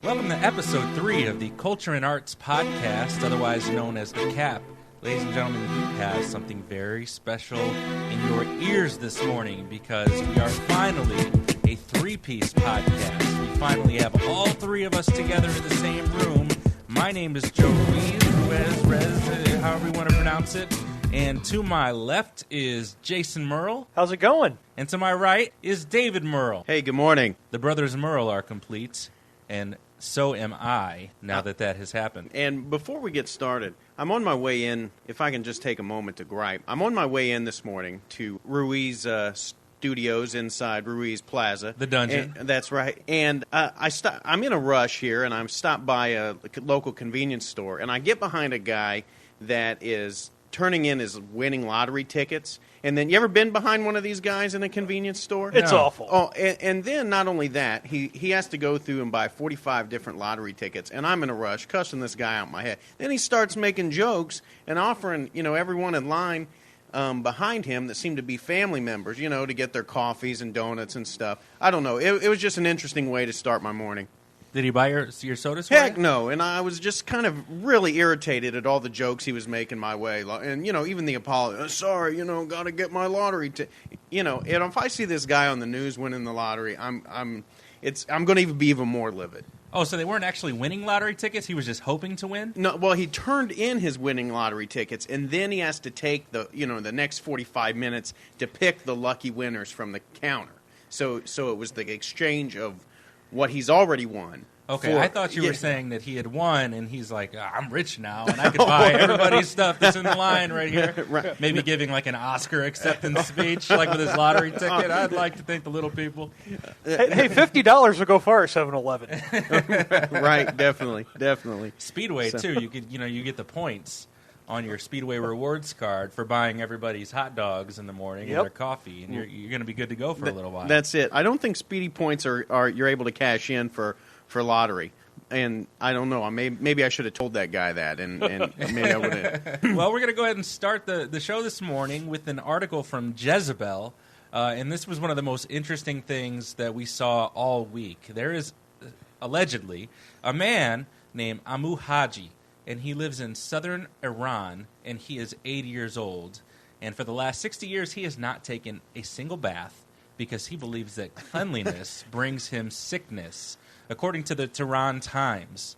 Welcome to episode 3 of the Culture and Arts Podcast, otherwise known as The CAP. Ladies and gentlemen, you have something very special in your ears this morning because we are finally a three-piece podcast. We finally have all three of us together in the same room. My name is Joe Ruiz, however you want to pronounce it. And to my left is Jason Merle. How's it going? And to my right is David Merle. Hey, good morning. The brothers Merle are complete, and so am I, now that has happened. And before we get started, I'm on my way in, if I can just take a moment to gripe. I'm on my way in this morning to Ruiz Studios inside Ruiz Plaza. The dungeon. And, that's right. And I'm in a rush here, and I'm stopped by a local convenience store, and I get behind a guy that is turning in his winning lottery tickets. And then, you ever been behind one of these guys in a convenience store? It's awful. Oh, and then not only that, he has to go through and buy 45 different lottery tickets, and I'm in a rush, cussing this guy out in my head. Then he starts making jokes and offering, everyone in line behind him that seemed to be family members, to get their coffees and donuts and stuff. I don't know. It was just an interesting way to start my morning. Did he buy your sodas for Heck you? no, and I was just kind of really irritated at all the jokes he was making my way. And, even the apology, sorry, got to get my lottery. And if I see this guy on the news winning the lottery, I'm going to be even more livid. Oh, so they weren't actually winning lottery tickets? He was just hoping to win? No, well, he turned in his winning lottery tickets, and then he has to take the next 45 minutes to pick the lucky winners from the counter. So it was the exchange of what he's already won. Okay, I thought you were saying that he had won, and he's like, I'm rich now, and I could buy everybody's stuff that's in the line right here. Right. Maybe giving like an Oscar acceptance speech, like with his lottery ticket. I'd like to thank the little people. Hey, $50 will go far at 7-Eleven. Right, definitely. Speedway, too. You could, you get the points on your Speedway rewards card for buying everybody's hot dogs in the morning and their coffee, and you're going to be good to go for a little while. That's it. I don't think Speedy points are you're able to cash in for lottery, and I don't know. Maybe I should have told that guy that, and maybe I wouldn't. Well, we're going to go ahead and start the show this morning with an article from Jezebel, and this was one of the most interesting things that we saw all week. There is allegedly a man named Amu Haji, and he lives in southern Iran, and he is 80 years old. And for the last 60 years, he has not taken a single bath because he believes that cleanliness brings him sickness. According to the Tehran Times,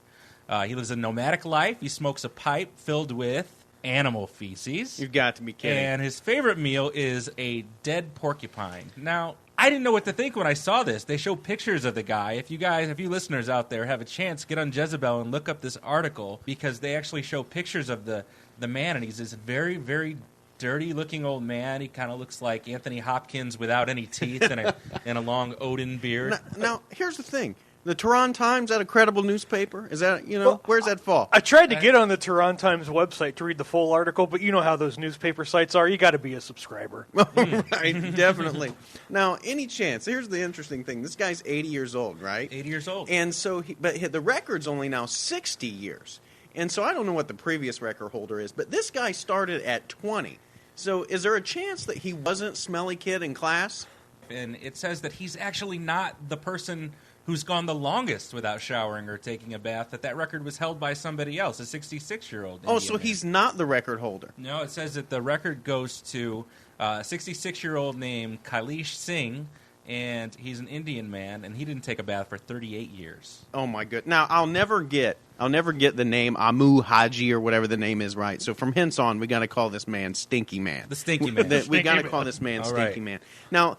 he lives a nomadic life. He smokes a pipe filled with animal feces. You've got to be kidding. And his favorite meal is a dead porcupine. Now, I didn't know what to think when I saw this. They show pictures of the guy. If you listeners out there have a chance, get on Jezebel and look up this article because they actually show pictures of the man, and he's this very, very dirty-looking old man. He kind of looks like Anthony Hopkins without any teeth and a long Odin beard. Now, here's the thing. The Tehran Times, is that a credible newspaper? Is that, where's that fall? I tried to get on the Tehran Times website to read the full article, but you know how those newspaper sites are. You got to be a subscriber. Right, definitely. Now, any chance, here's the interesting thing. This guy's 80 years old, right? 80 years old. And so, but the record's only now 60 years. And so I don't know what the previous record holder is, but this guy started at 20. So is there a chance that he wasn't smelly kid in class? And it says that he's actually not the person who's gone the longest without showering or taking a bath, that record was held by somebody else, a 66-year-old Indian so man. he's not the record holder. No, it says that the record goes to a 66-year-old named Kailash Singh, and he's an Indian man, and he didn't take a bath for 38 years. Oh, my goodness. Now, I'll never get the name Amu Haji or whatever the name is right. So from hence on, we got to call this man Stinky Man. The Stinky Man. We got to call this man Stinky Man. Now,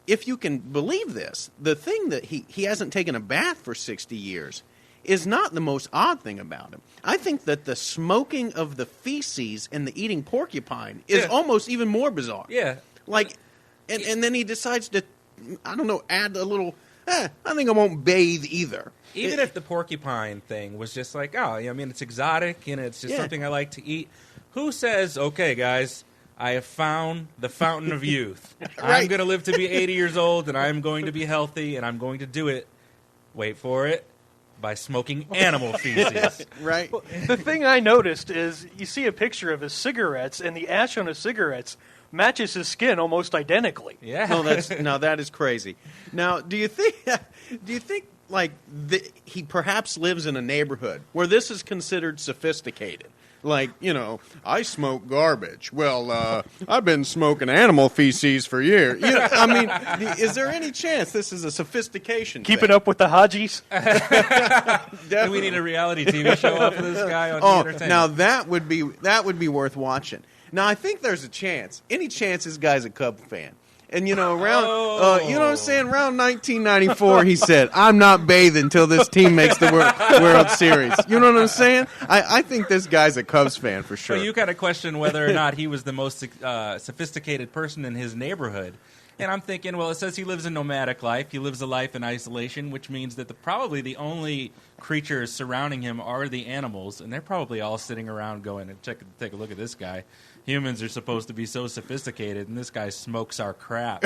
if you can believe this, the thing that he hasn't taken a bath for 60 years is not the most odd thing about him. I think that the smoking of the feces and the eating porcupine is almost even more bizarre. Yeah. And then he decides to, I don't know, add a little, I think I won't bathe either. Even if the porcupine thing was just like, it's exotic and it's just something I like to eat. Who says, okay, guys, I have found the fountain of youth. Right. I'm going to live to be 80 years old, and I'm going to be healthy, and I'm going to do it, wait for it, by smoking animal feces. Right. Well, the thing I noticed is you see a picture of his cigarettes, and the ash on his cigarettes matches his skin almost identically. Yeah. No, that is crazy. Now, do you think he perhaps lives in a neighborhood where this is considered sophisticated. Like, I smoke garbage. Well, I've been smoking animal feces for years. I mean, is there any chance this is a sophistication Keep thing? it up with the Hajis. Do we need a reality TV show off of this guy on the entertainment? Now that would be worth watching. Now I think there's a chance. Any chance this guy's a Cub fan? And around, you know what I'm saying? Around 1994, he said, "I'm not bathing until this team makes the World Series." You know what I'm saying? I think this guy's a Cubs fan for sure. So you kind of question whether or not he was the most sophisticated person in his neighborhood. And I'm thinking, well, it says he lives a nomadic life. He lives a life in isolation, which means that probably the only creatures surrounding him are the animals, and they're probably all sitting around going, take a look at this guy. Humans are supposed to be so sophisticated, and this guy smokes our crap.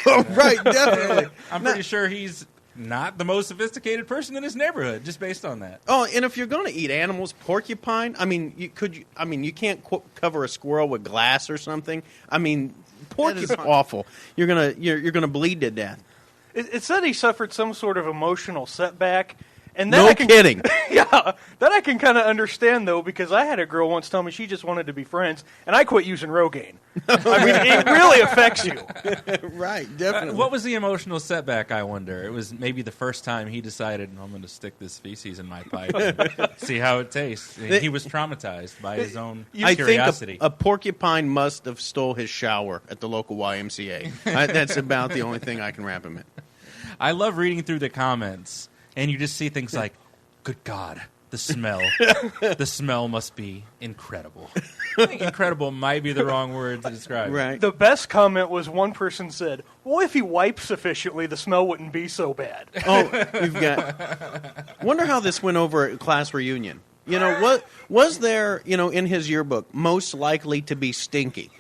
Right, definitely. I'm pretty sure he's not the most sophisticated person in his neighborhood, just based on that. Oh, and if you're going to eat animals, porcupine. I mean, you can't cover a squirrel with glass or something. I mean, pork is awful. You're gonna bleed to death. It said he suffered some sort of emotional setback. And No kidding. Yeah, that I can kind of understand, though, because I had a girl once tell me she just wanted to be friends, and I quit using Rogaine. I mean, it really affects you. Right, definitely. What was the emotional setback, I wonder? It was maybe the first time he decided, I'm going to stick this feces in my pipe and see how it tastes. He was traumatized by his own curiosity. I think a porcupine must have stole his shower at the local YMCA. That's about the only thing I can wrap him in. I love reading through the comments. And you just see things like, good God, the smell. The smell must be incredible. I think incredible might be the wrong word to describe. Right. The best comment was one person said, well, if he wipes sufficiently, the smell wouldn't be so bad. Oh, you've got... Wonder how this went over at class reunion. What was there, in his yearbook, most likely to be stinky?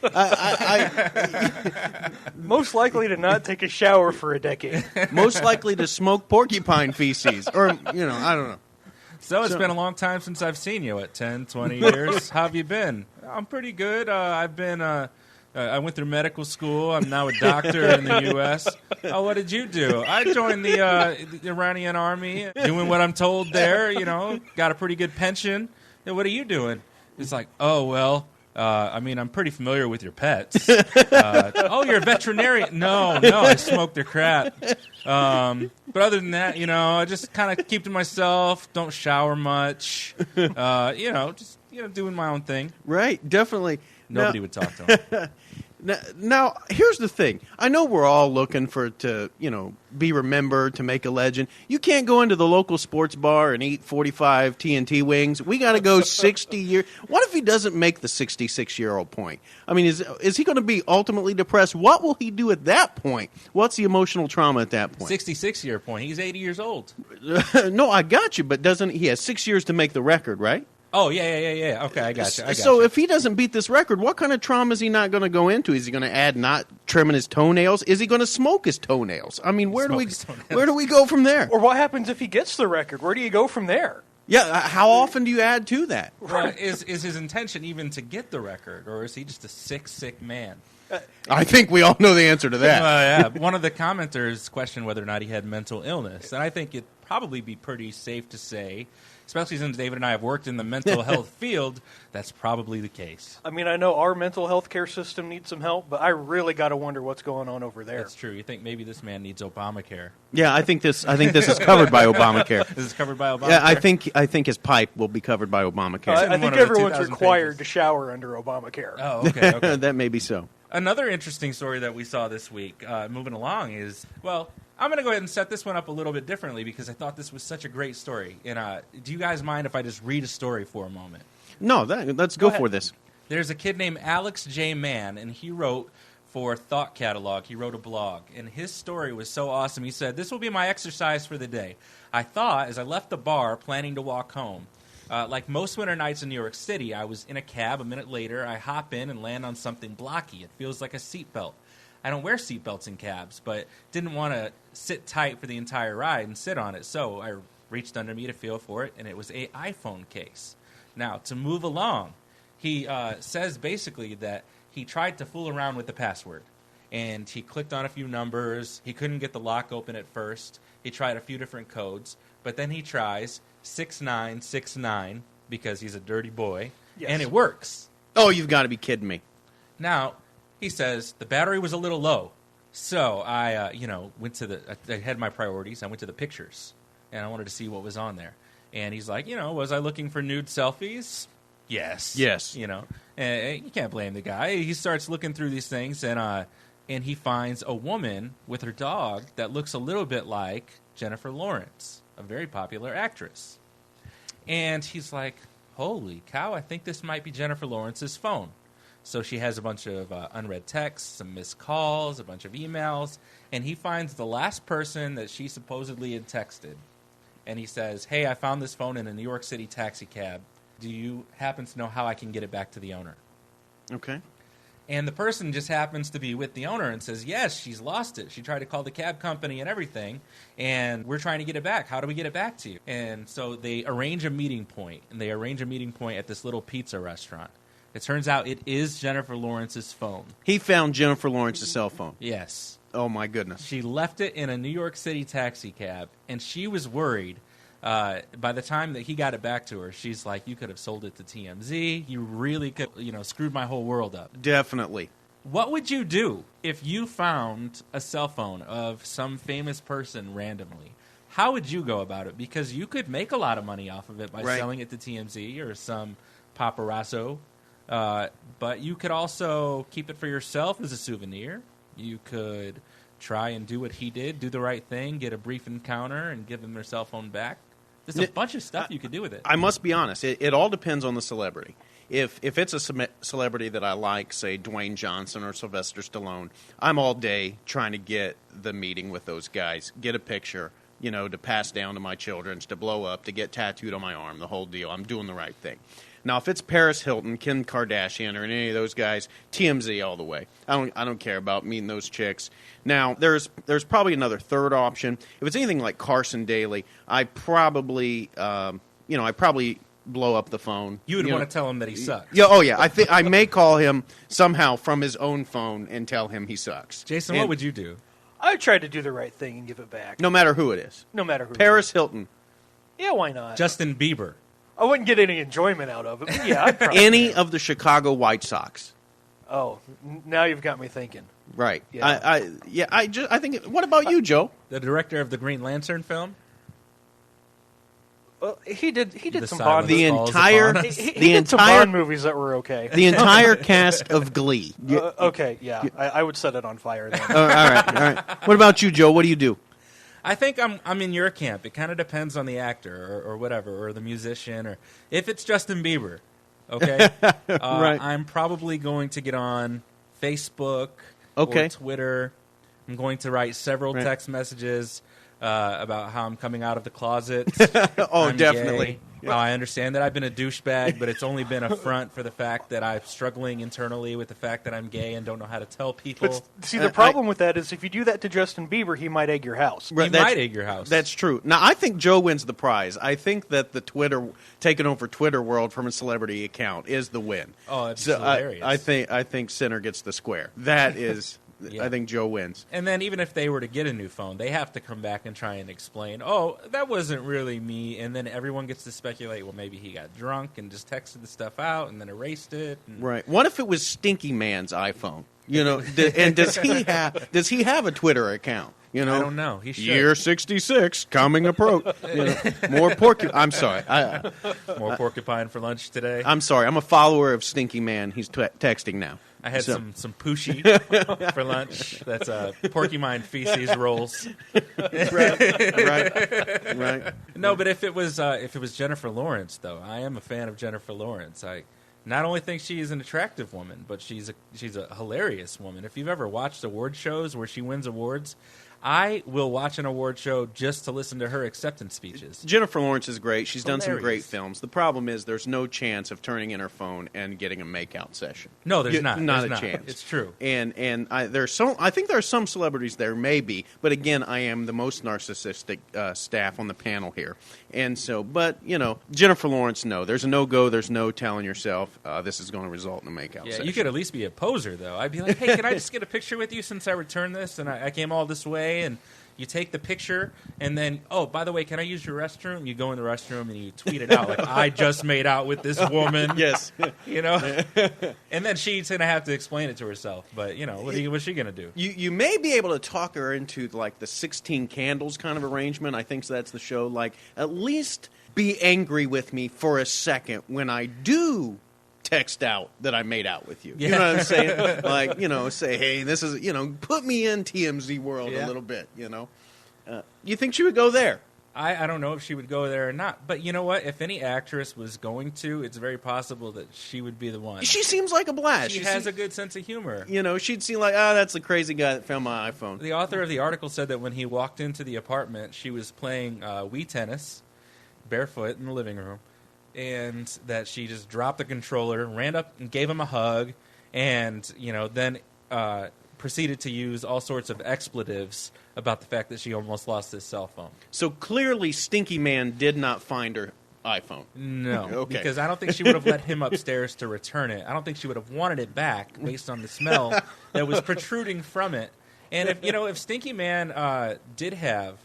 Most likely to not take a shower for a decade. Most likely to smoke porcupine feces. Or, I don't know. So it's been a long time since I've seen you. 10, 20 years? How have you been? I'm pretty good. I've been... I went through medical school. I'm now a doctor in the U.S. Oh, what did you do? I joined the Iranian army, doing what I'm told there, got a pretty good pension. And what are you doing? It's like, oh, well, I'm pretty familiar with your pets. Oh, you're a veterinarian? No, I smoke their crap. But other than that, I just kind of keep to myself, don't shower much, just doing my own thing. Right, definitely. Nobody would talk to him. Now, here's the thing. I know we're all looking to be remembered, to make a legend. You can't go into the local sports bar and eat 45 TNT wings. We got to go 60 years. What if he doesn't make the 66-year-old point? I mean, is he going to be ultimately depressed? What will he do at that point? What's the emotional trauma at that point? 66-year point. He's 80 years old. No, I got you, but he has 6 years to make the record, right? Oh, yeah. Okay, I got you. So if he doesn't beat this record, what kind of trauma is he not going to go into? Is he going to add not trimming his toenails? Is he going to smoke his toenails? I mean, where do we go from there? Or what happens if he gets the record? Where do you go from there? Yeah, how often do you add to that? Well, is his intention even to get the record, or is he just a sick man? I think we all know the answer to that. Yeah. One of the commenters questioned whether or not he had mental illness, and I think it'd probably be pretty safe to say, especially since David and I have worked in the mental health field, that's probably the case. I mean, I know our mental health care system needs some help, but I really got to wonder what's going on over there. That's true. You think maybe this man needs Obamacare? Yeah, I think this is covered by Obamacare. This is covered by Obamacare? Yeah, I think his pipe will be covered by Obamacare. I think everyone's required to shower under Obamacare. Oh, okay. That may be so. Another interesting story that we saw this week, moving along, is, well, I'm going to go ahead and set this one up a little bit differently because I thought this was such a great story. And do you guys mind if I just read a story for a moment? No, let's go for this. There's a kid named Alex J. Mann, and he wrote for Thought Catalog. He wrote a blog, and his story was so awesome. He said, "This will be my exercise for the day. I thought, as I left the bar planning to walk home, like most winter nights in New York City, I was in a cab. A minute later, I hop in and land on something blocky. It feels like a seatbelt. I don't wear seatbelts in cabs, but didn't want to sit tight for the entire ride and sit on it. So I reached under me to feel for it, and it was an iPhone case. Now, to move along, he says basically that he tried to fool around with the password, and he clicked on a few numbers. He couldn't get the lock open at first. He tried a few different codes, but then he tries 6969 because he's a dirty boy, and it works. Oh, you've got to be kidding me. Now, he says, the battery was a little low, so I, went to I had my priorities. I went to the pictures, and I wanted to see what was on there. And he's like, was I looking for nude selfies? Yes. Yes. And you can't blame the guy. He starts looking through these things, and he finds a woman with her dog that looks a little bit like Jennifer Lawrence, a very popular actress. And he's like, holy cow, I think this might be Jennifer Lawrence's phone. So she has a bunch of unread texts, some missed calls, a bunch of emails, and he finds the last person that she supposedly had texted. And he says, hey, I found this phone in a New York City taxi cab. Do you happen to know how I can get it back to the owner? Okay. And the person just happens to be with the owner and says, yes, she's lost it. She tried to call the cab company and everything, and we're trying to get it back. How do we get it back to you? And so they arrange a meeting point, and they arrange a meeting point at this little pizza restaurant. It turns out it is Jennifer Lawrence's phone. He found Jennifer Lawrence's cell phone. Yes. Oh, my goodness. She left it in a New York City taxi cab, and she was worried. By the time that he got it back to her, she's like, you could have sold it to TMZ. You really could, screwed my whole world up. Definitely. What would you do if you found a cell phone of some famous person randomly? How would you go about it? Because you could make a lot of money off of it by selling it to TMZ or some paparazzo. But you could also keep it for yourself as a souvenir. You could try and do what he did, do the right thing, get a brief encounter, and give them their cell phone back. There's a bunch of stuff you could do with it. I must be honest. It all depends on the celebrity. If it's a celebrity that I like, say Dwayne Johnson or Sylvester Stallone, I'm all day trying to get the meeting with those guys, get a picture, to pass down to my children, to blow up, to get tattooed on my arm, the whole deal. I'm doing the right thing. Now, if it's Paris Hilton, Kim Kardashian, or any of those guys, TMZ all the way. I don't care about meeting those chicks. Now, there's probably another third option. If it's anything like Carson Daly, I probably blow up the phone. You would want to tell him that he sucks. Yeah. Oh, yeah. I think I may call him somehow from his own phone and tell him he sucks. Jason, what would you do? I would try to do the right thing and give it back. No matter who it is. No matter who. Paris Hilton. Yeah, why not? Justin Bieber. I wouldn't get any enjoyment out of it, but yeah, I'd probably any of the Chicago White Sox. Oh, now you've got me thinking. Right. Yeah. I think. What about you, Joe? The director of the Green Lantern film. Well, he did The some Silence Bond. The Falls entire upon He us. did some Bond movies that were okay. The entire cast of Glee. Okay, yeah, I would set it on fire then. All right. What about you, Joe? What do you do? I think I'm in your camp. It kind of depends on the actor or whatever, or the musician, or if it's Justin Bieber. Okay, Right. I'm probably going to get on Facebook Okay. or Twitter. I'm going to write several Right. text messages about how I'm coming out of the closet. Oh, I'm definitely. gay. I understand that I've been a douchebag, but it's only been a front for the fact that I'm struggling internally with the fact that I'm gay and don't know how to tell people. But see, the problem with that is if you do that to Justin Bieber, he might egg your house. He Right, might egg your house. That's true. Now, I think Joe wins the prize. I think that the taking over Twitter world from a celebrity account is the win. Oh, that's so hilarious. I think Sinner gets the square. That is, Yeah. I think Joe wins. And then even if they were to get a new phone, they have to come back and try and explain, oh, that wasn't really me. And then everyone gets to speculate, well, maybe he got drunk and just texted the stuff out and then erased it. And Right. What if it was Stinky Man's iPhone? And does he have a Twitter account? I don't know. He should. Year 66 coming approach. More porcupine. I'm sorry. More porcupine for lunch today. I'm sorry. I'm a follower of Stinky Man. He's texting now. I had So- some pushy for lunch. That's porcupine feces rolls. Right. No, but if it was Jennifer Lawrence, though, I am a fan of Jennifer Lawrence. I not only think she is an attractive woman, but she's a hilarious woman. If you've ever watched award shows where she wins awards, I will watch an award show just to listen to her acceptance speeches. Jennifer Lawrence is great. She's done some great Hilarious. films. The problem is there's no chance of turning in her phone and getting a makeout session. No, there's not. Not There's a chance. It's true. And I think there are some celebrities there, maybe. But again, I am the most narcissistic staff on the panel here. And so, but, Jennifer Lawrence, no. There's a no-go. There's no telling yourself this is going to result in a makeout Yeah, session. you could at least be a poser, though. I'd be like, hey, can I just get a picture with you since I returned this and I came all this way? And, You take the picture, and then, oh, by the way, can I use your restroom? You go in the restroom, and you tweet it out, like, I just made out with this woman. Yes. You know? And then she's going to have to explain it to herself. But, you know, what's she going to do? You may be able to talk her into, like, the 16 Candles kind of arrangement. I think that's the show. Like, at least be angry with me for a second when I do text out that I made out with you. You know what I'm saying? Like, you know, say, hey, this is, you know, put me in TMZ world a little bit, you know. You think she would go there? I don't know if she would go there or not. But you know what? If any actress was going to, it's very possible that she would be the one. She seems like a blast. She has a good sense of humor. You know, she'd seem like, that's the crazy guy that found my iPhone. The author of the article said that when he walked into the apartment, she was playing Wii tennis, barefoot in the living room. And that she just dropped the controller, ran up and gave him a hug, and, you know, then proceeded to use all sorts of expletives about the fact that she almost lost his cell phone. So clearly Stinky Man did not find her iPhone. No, okay. Because I don't think she would have let him upstairs to return it. I don't think she would have wanted it back based on the smell that was protruding from it. And if Stinky Man did have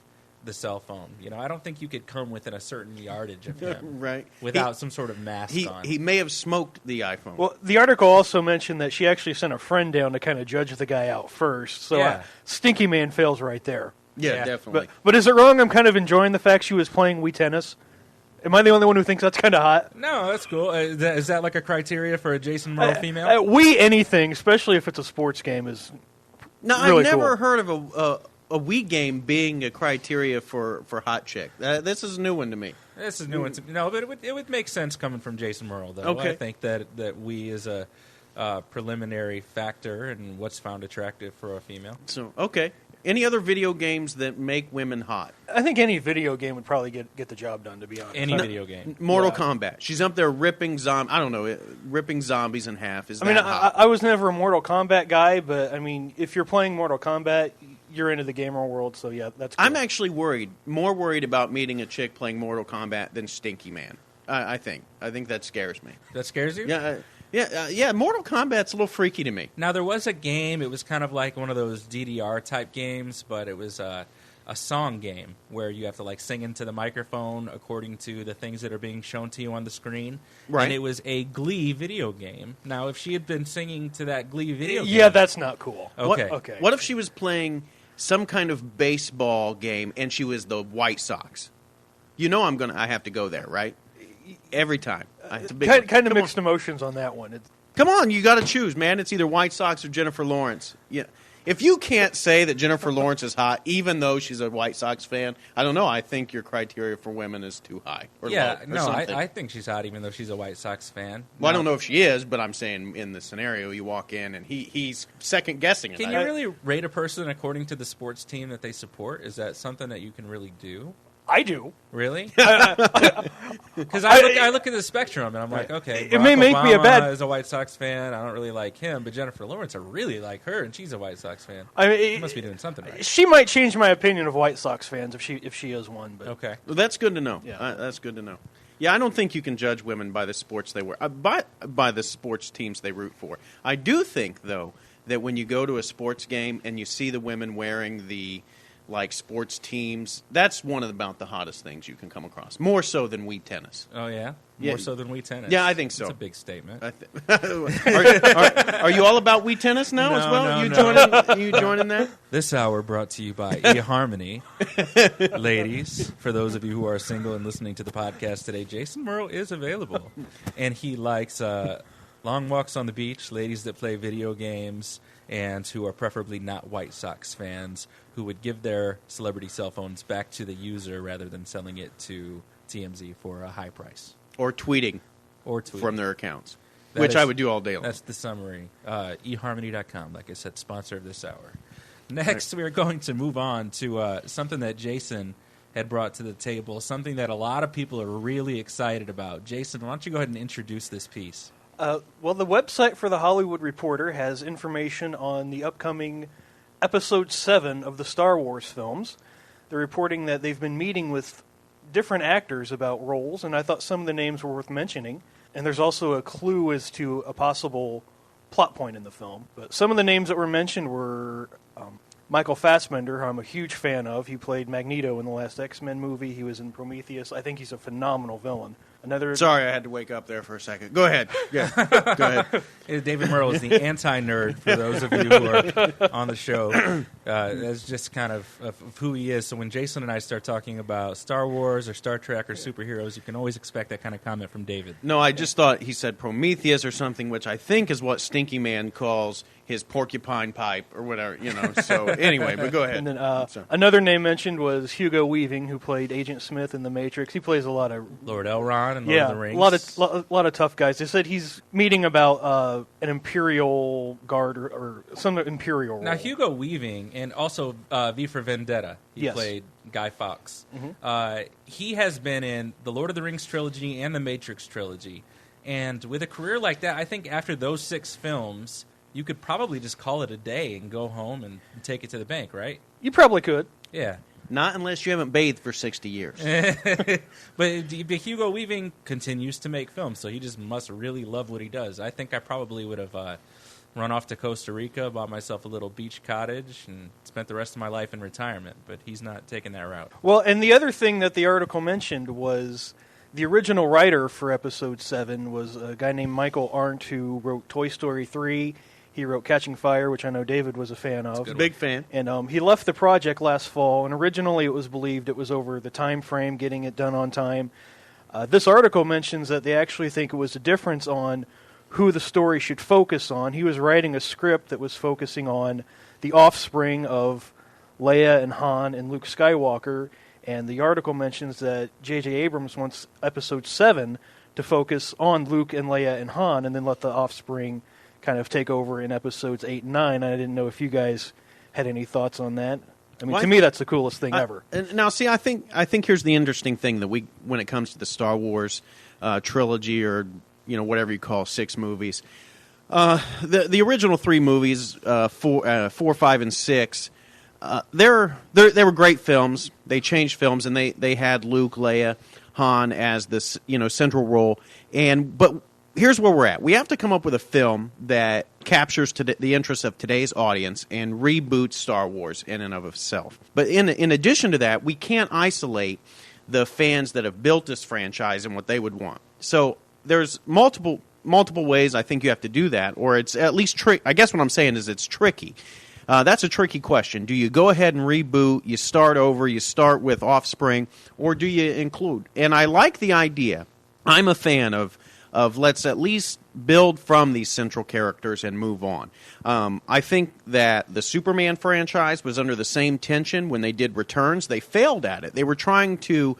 the cell phone, you know, I don't think you could come within a certain yardage of him right. without some sort of mask on. He may have smoked the iPhone. Well, the article also mentioned that she actually sent a friend down to kind of judge the guy out first. So Stinky Man fails right there. Yeah, definitely. But is it wrong? I'm kind of enjoying the fact she was playing Wii tennis. Am I the only one who thinks that's kind of hot? No, that's cool. Is that like a criteria for a Jason Merle female? Wii anything, especially if it's a sports game, is I've never cool. heard of a Wii game being a criteria for hot chick. This is a new one to me. This is new one to me. No, but it would make sense coming from Jason Merle, though. Okay. I think that Wii is a preliminary factor in what's found attractive for a female. So, okay. Any other video games that make women hot? I think any video game would probably get the job done, to be honest. Any video game. Mortal Kombat. She's up there ripping ripping zombies in half. I was never a Mortal Kombat guy, but, I mean, if you're playing Mortal Kombat, you're into the gamer world, so yeah, that's cool. I'm actually more worried about meeting a chick playing Mortal Kombat than Stinky Man. I think that scares me. That scares you? Yeah. Mortal Kombat's a little freaky to me. Now, there was a game, it was kind of like one of those DDR-type games, but it was a song game where you have to, like, sing into the microphone according to the things that are being shown to you on the screen. Right. And it was a Glee video game. Now, if she had been singing to that Glee video game... Yeah, that's not cool. Okay. What if she was playing some kind of baseball game and she was the White Sox? You know I have to go there, right? Every time. Kind of mixed emotions on that one. Come on, you got to choose, man. It's either White Sox or Jennifer Lawrence. Yeah. If you can't say that Jennifer Lawrence is hot, even though she's a White Sox fan, I don't know. I think your criteria for women is too high. Or low, or something. I think she's hot, even though she's a White Sox fan. Well, I don't know if she is, but I'm saying in the scenario, you walk in and he's second guessing it. Can you really rate a person according to the sports team that they support? Is that something that you can really do? I do. Really? Because I look at the spectrum and I'm like, okay, it may make me a bad. Is a White Sox fan. I don't really like him, but Jennifer Lawrence, I really like her, and she's a White Sox fan. She must be doing something right. She might change my opinion of White Sox fans if she is one. But okay, well, that's good to know. Yeah. That's good to know. Yeah, I don't think you can judge women by the sports they wear, by the sports teams they root for. I do think, though, that when you go to a sports game and you see the women wearing the sports teams, that's about the hottest things you can come across. More so than Wii tennis. Oh, yeah? More so than Wii tennis? Yeah, I think so. That's a big statement. Are you all about Wii tennis now as well? You joining that? This hour brought to you by eHarmony. Ladies, for those of you who are single and listening to the podcast today, Jason Merle is available. And he likes long walks on the beach, ladies that play video games, and who are preferably not White Sox fans, who would give their celebrity cell phones back to the user rather than selling it to TMZ for a high price. Or tweeting from their accounts, I would do all day long. That's the summary. eHarmony.com, like I said, sponsor of this hour. Next, we are going to move on to something that Jason had brought to the table, something that a lot of people are really excited about. Jason, why don't you go ahead and introduce this piece? Well, the website for The Hollywood Reporter has information on the upcoming Episode 7 of the Star Wars films. They're reporting that they've been meeting with different actors about roles, and I thought some of the names were worth mentioning. And there's also a clue as to a possible plot point in the film. But some of the names that were mentioned were Michael Fassbender, who I'm a huge fan of. He played Magneto in the last X-Men movie. He was in Prometheus. I think he's a phenomenal villain. Sorry, I had to wake up there for a second. Go ahead. Yeah, go ahead. David Murrow is the anti-nerd for those of you who are on the show. That's just kind of who he is. So when Jason and I start talking about Star Wars or Star Trek or superheroes, you can always expect that kind of comment from David. No, I just thought he said Prometheus or something, which I think is what Stinky Man calls his porcupine pipe or whatever, So anyway, but go ahead. And then another name mentioned was Hugo Weaving, who played Agent Smith in The Matrix. He plays a lot of Lord Elrond and Lord of the Rings. a lot of tough guys. They said he's meeting about an Imperial Guard or some Imperial role. Now, Hugo Weaving and also V for Vendetta, he played Guy Fawkes. Mm-hmm. He has been in the Lord of the Rings trilogy and the Matrix trilogy. And with a career like that, I think after those 6 films, you could probably just call it a day and go home and take it to the bank, right? You probably could. Yeah. Not unless you haven't bathed for 60 years. But Hugo Weaving continues to make films, so he just must really love what he does. I think I probably would have run off to Costa Rica, bought myself a little beach cottage, and spent the rest of my life in retirement. But he's not taking that route. Well, and the other thing that the article mentioned was the original writer for Episode 7 was a guy named Michael Arndt, who wrote Toy Story 3. He wrote Catching Fire, which I know David was a fan of. Big fan. And he left the project last fall, and originally it was believed it was over the time frame, getting it done on time. This article mentions that they actually think it was a difference on who the story should focus on. He was writing a script that was focusing on the offspring of Leia and Han and Luke Skywalker, and the article mentions that J.J. Abrams wants Episode 7 to focus on Luke and Leia and Han, and then let the offspring kind of take over in Episodes 8 and 9. I didn't know if you guys had any thoughts on that. I mean, to me, that's the coolest thing ever. Now, see, I think here's the interesting thing that when it comes to the Star Wars trilogy, or whatever you call 6 movies, the original 3 movies, 4, 5, and 6, they were great films. They changed films, and they had Luke, Leia, Han as this central role. But here's where we're at. We have to come up with a film that captures the interests of today's audience and reboots Star Wars in and of itself. But in addition to that, we can't isolate the fans that have built this franchise and what they would want. So there's multiple ways I think you have to do that, or it's at least I guess what I'm saying is it's tricky. That's a tricky question. Do you go ahead and reboot, you start over, you start with Offspring, or do you include? And I like the idea. I'm a fan of let's at least build from these central characters and move on. I think that the Superman franchise was under the same tension when they did Returns. They failed at it. They were trying to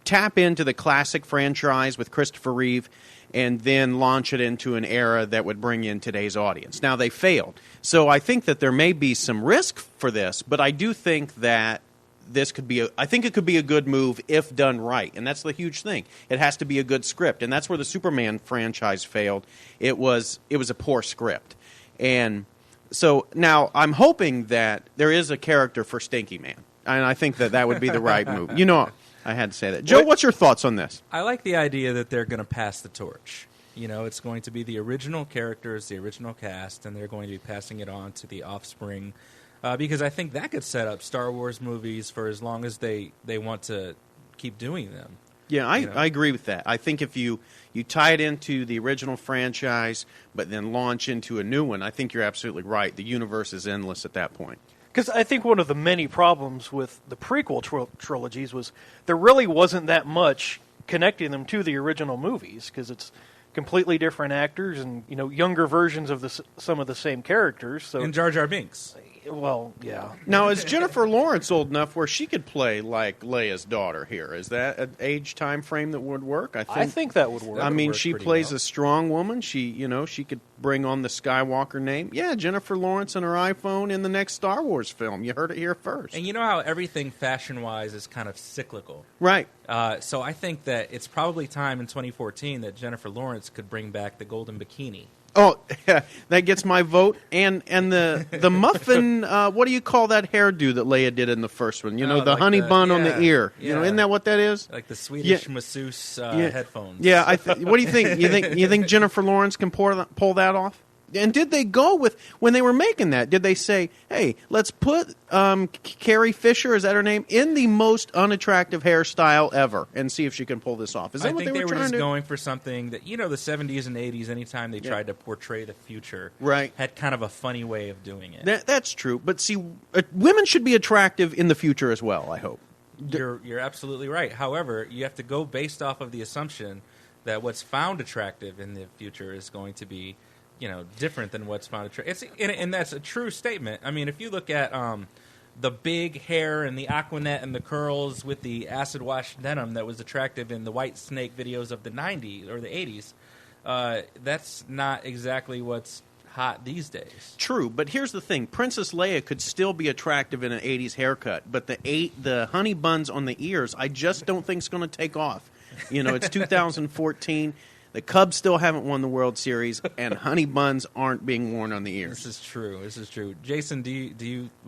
tap into the classic franchise with Christopher Reeve and then launch it into an era that would bring in today's audience. Now, they failed. So I think that there may be some risk for this, but I do think that this could be I think it could be a good move if done right, and that's the huge thing. It has to be a good script, and that's where the Superman franchise failed. It was a poor script. And so now I'm hoping that there is a character for Stinky Man, and I think that would be the right move. I had to say that. Joe, what's your thoughts on this? I like the idea that they're going to pass the torch. It's going to be the original characters, the original cast, and they're going to be passing it on to the offspring. Because I think that could set up Star Wars movies for as long as they want to keep doing them. Yeah, I agree with that. I think if you tie it into the original franchise, but then launch into a new one, I think you're absolutely right. The universe is endless at that point. Because I think one of the many problems with the prequel trilogies was there really wasn't that much connecting them to the original movies, because it's completely different actors and younger versions of some of the same characters. So and Jar Jar Binks. Well, yeah. Now, is Jennifer Lawrence old enough where she could play like Leia's daughter here? Is that an age time frame that would work? I think that would work. I mean, she plays a strong woman. She could bring on the Skywalker name. Yeah, Jennifer Lawrence and her iPhone in the next Star Wars film. You heard it here first. And you know how everything fashion-wise is kind of cyclical. Right. So I think that it's probably time in 2014 that Jennifer Lawrence could bring back the golden bikini. Oh, that gets my vote. And the muffin, what do you call that hairdo that Leia did in the first one? The like honey bun on the ear. Yeah. Isn't that what that is? Like the Swedish masseuse headphones. Yeah, what do you think? You think Jennifer Lawrence can pull that off? And did they go with, when they were making that, did they say, hey, let's put Carrie Fisher, is that her name, in the most unattractive hairstyle ever and see if she can pull this off? Is that what they were trying to do? I think they were just going for something that, the 70s and 80s, anytime they tried to portray the future, had kind of a funny way of doing it. That's true. But see, women should be attractive in the future as well, I hope. You're absolutely right. However, you have to go based off of the assumption that what's found attractive in the future is going to be different than what's found attractive. And that's a true statement. I mean, if you look at the big hair and the Aquanet and the curls with the acid wash denim that was attractive in the White Snake videos of the 90s or the 80s, that's not exactly what's hot these days. True, but here's the thing. Princess Leia could still be attractive in an 80s haircut, but the honey buns on the ears, I just don't think it's going to take off. It's 2014. The Cubs still haven't won the World Series, and honey buns aren't being worn on the ears. This is true. Jason, what do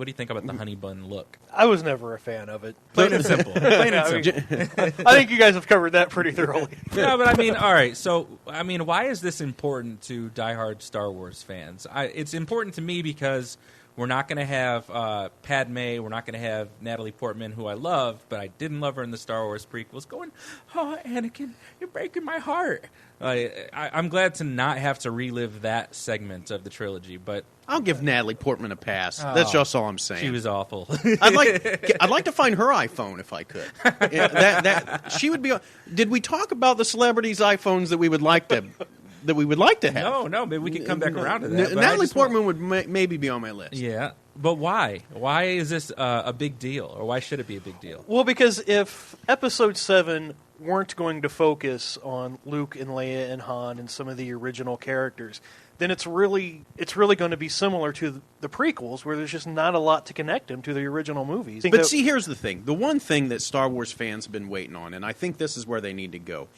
you think about the honey bun look? I was never a fan of it. Plain and simple. I think you guys have covered that pretty thoroughly. No, but I mean, all right. So, I mean, why is this important to diehard Star Wars fans? It's important to me because we're not going to have Padme. We're not going to have Natalie Portman, who I love, but I didn't love her in the Star Wars prequels, going, oh, Anakin, you're breaking my heart. I'm glad to not have to relive that segment of the trilogy, but I'll give Natalie Portman a pass. That's just all I'm saying. She was awful. I'd like to find her iPhone if I could. She would be. Did we talk about the celebrities' iPhones that we would like to have? No, maybe we could come back around to that. Natalie Portman would maybe be on my list. Yeah, but why? Why is this a big deal, or why should it be a big deal? Well, because if Episode 7 weren't going to focus on Luke and Leia and Han and some of the original characters, then it's really going to be similar to the prequels, where there's just not a lot to connect them to the original movies. But see, here's the thing. The one thing that Star Wars fans have been waiting on, and I think this is where they need to go,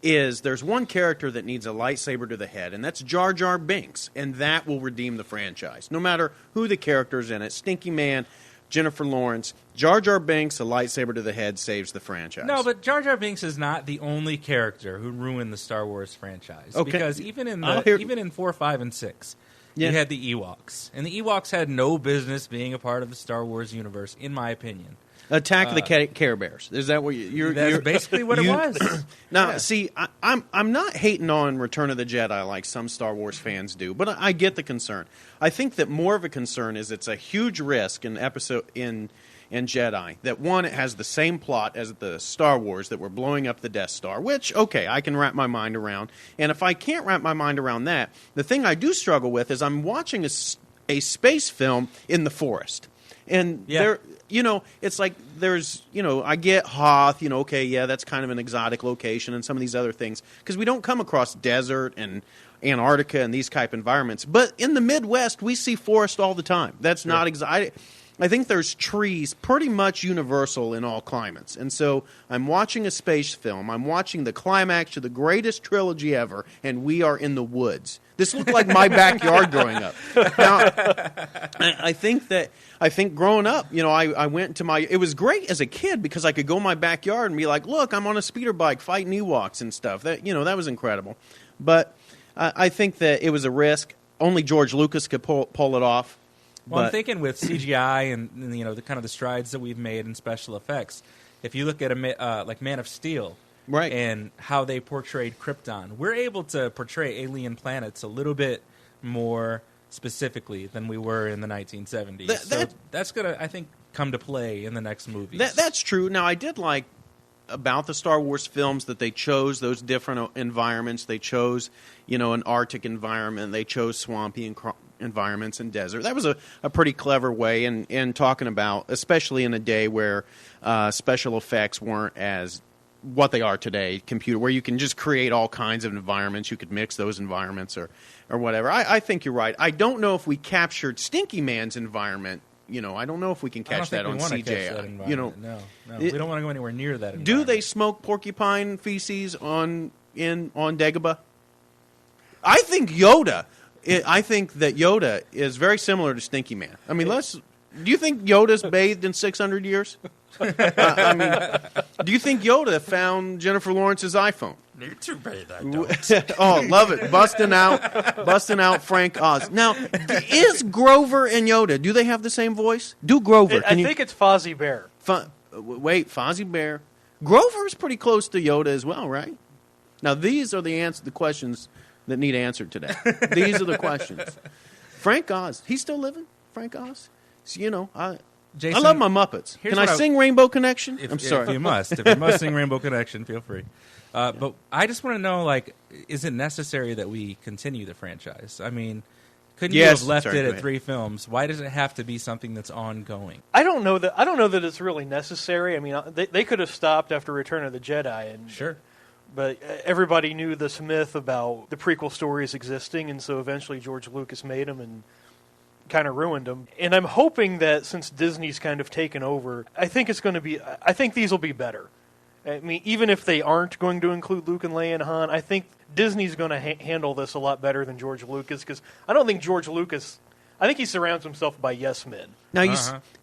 is there's one character that needs a lightsaber to the head, and that's Jar Jar Binks, and that will redeem the franchise. No matter who the character's in it, Stinky Man, Jennifer Lawrence, Jar Jar Binks, a lightsaber to the head saves the franchise. No, but Jar Jar Binks is not the only character who ruined the Star Wars franchise. Okay. Because even in 4, 5, and 6, you had the Ewoks. And the Ewoks had no business being a part of the Star Wars universe, in my opinion. Attack of the Care Bears. Is that what you're? That's basically what it was. Now, see, I'm not hating on Return of the Jedi like some Star Wars fans do, but I get the concern. I think that more of a concern is it's a huge risk in Jedi that, one, it has the same plot as the Star Wars, that we're blowing up the Death Star, which, okay, I can wrap my mind around. And if I can't wrap my mind around that, the thing I do struggle with is I'm watching a space film in the forest. And there, it's like there's, I get Hoth, okay, yeah, that's kind of an exotic location, and some of these other things, because we don't come across desert and Antarctica and these type environments. But in the Midwest, we see forest all the time. That's not exotic. I think there's trees pretty much universal in all climates. And so I'm watching a space film. I'm watching the climax of the greatest trilogy ever, and we are in the woods. This looked like my backyard growing up. Now, I think growing up, I went to it was great as a kid because I could go in my backyard and be like, look, I'm on a speeder bike fighting Ewoks and stuff. That was incredible. But I think that it was a risk. Only George Lucas could pull it off. Well, I'm thinking with CGI and the kind of the strides that we've made in special effects, if you look at like Man of Steel, right, and how they portrayed Krypton, we're able to portray alien planets a little bit more specifically than we were in the 1970s. That's going to, I think, come to play in the next movies. That's true. Now, I did like about the Star Wars films that they chose those different environments. They chose, an Arctic environment. They chose swampy environments and desert. That was a pretty clever way in talking about, especially in a day where special effects weren't as what they are today, computer, where you can just create all kinds of environments. You could mix those environments or whatever. I think you're right. I don't know if we captured Stinky Man's environment. I don't know if we can catch that on CGI. No, we don't want to go anywhere near that environment. Do they smoke porcupine feces on Dagobah? I think that Yoda is very similar to Stinky Man. I mean, do you think Yoda's bathed in 600 years? I mean, do you think Yoda found Jennifer Lawrence's iPhone? Too bad I don't. Oh, love it. Busting out Frank Oz. Now, is Grover and Yoda, do they have the same voice? Do Grover. I think it's Fozzie Bear. Wait, Fozzie Bear. Grover's pretty close to Yoda as well, right? Now, these are the questions that need answered today. These are the questions. Frank Oz, he's still living? Frank Oz? So, Jason, I love my Muppets. Can I sing Rainbow Connection? I'm sorry. If you must sing Rainbow Connection, feel free. But I just want to know, is it necessary that we continue the franchise? I mean, couldn't you have left it at 3 films? Why does it have to be something that's ongoing? I don't know that it's really necessary. I mean, they could have stopped after Return of the Jedi, and sure. But everybody knew this myth about the prequel stories existing, and so eventually George Lucas made them and kind of ruined them. And I'm hoping that since Disney's kind of taken over, I think these will be better. I mean, even if they aren't going to include Luke and Leia and Han, I think Disney's going to handle this a lot better than George Lucas, because I don't think George Lucas... I think he surrounds himself by yes men. Now,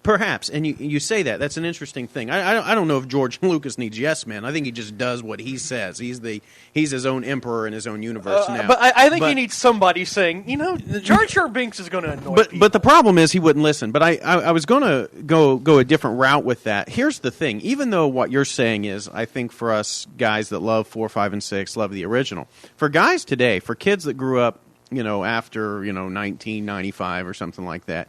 perhaps, and you say that. That's an interesting thing. I don't know if George Lucas needs yes men. I think he just does what he says. He's his own emperor in his own universe now. But I think he needs somebody saying, Jar Jar Binks is going to annoy people. But the problem is he wouldn't listen. But I was going to go a different route with that. Here's the thing. Even though what you're saying is, I think for us guys that love 4, 5, and 6, love the original. For guys today, for kids that grew up, after 1995 or something like that,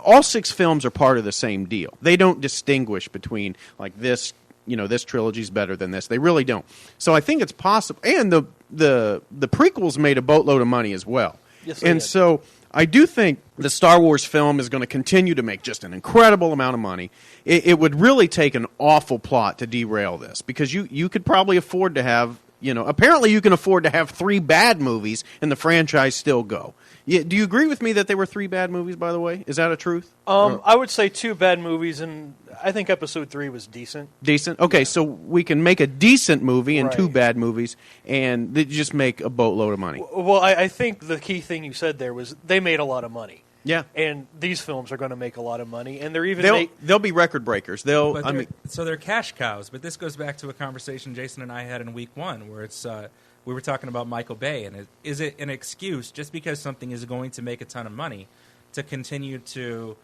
all 6 films are part of the same deal. They don't distinguish between this, this trilogy's better than this. They really don't. So I think it's possible. And the prequels made a boatload of money as well. Yes, and so I do think the Star Wars film is going to continue to make just an incredible amount of money. It would really take an awful plot to derail this, because you could probably afford to have. Apparently you can afford to have 3 bad movies and the franchise still go. Do you agree with me that there were 3 bad movies, by the way? Is that a truth? I would say 2 bad movies, and I think Episode 3 was decent. Decent? Okay, so we can make a decent movie and 2 bad movies, and they just make a boatload of money. Well, I think the key thing you said there was they made a lot of money. Yeah, and these films are going to make a lot of money, and they're they'll be record breakers. So they're cash cows. But this goes back to a conversation Jason and I had in week 1, where it's we were talking about Michael Bay, and is it an excuse just because something is going to make a ton of money to continue to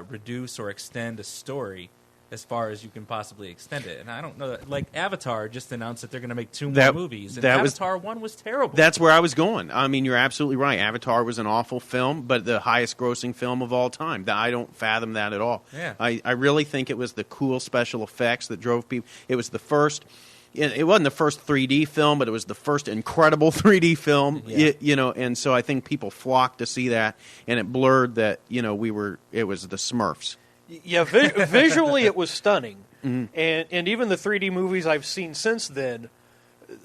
reduce or extend a story as far as you can possibly extend it? And I don't know. Like Avatar just announced that they're going to make 2 more movies, and Avatar 1 was terrible. That's where I was going. I mean, you're absolutely right. Avatar was an awful film, but the highest-grossing film of all time. I don't fathom that at all. Yeah. I really think it was the cool special effects that drove people. It was the first. It wasn't the first 3D film, but it was the first incredible 3D film. Yeah. And so I think people flocked to see that, and it blurred that it was the Smurfs. Yeah, visually it was stunning, and even the 3D movies I've seen since then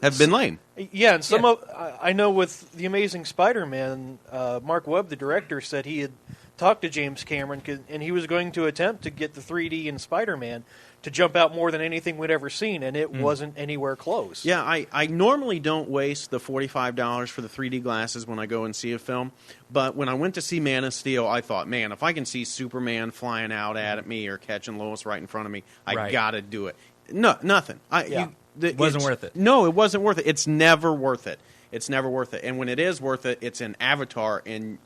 have been lame. Yeah, and I know with The Amazing Spider-Man, Mark Webb, the director, said he had talked to James Cameron, and he was going to attempt to get the 3D in Spider-Man to jump out more than anything we'd ever seen, and it wasn't anywhere close. Yeah, I normally don't waste the $45 for the 3D glasses when I go and see a film, but when I went to see Man of Steel, I thought, man, if I can see Superman flying out at me or catching Lois right in front of me, I got to do it. No, nothing. It wasn't worth it. No, it wasn't worth it. It's never worth it. It's never worth it. And when it is worth it, it's an Avatar, and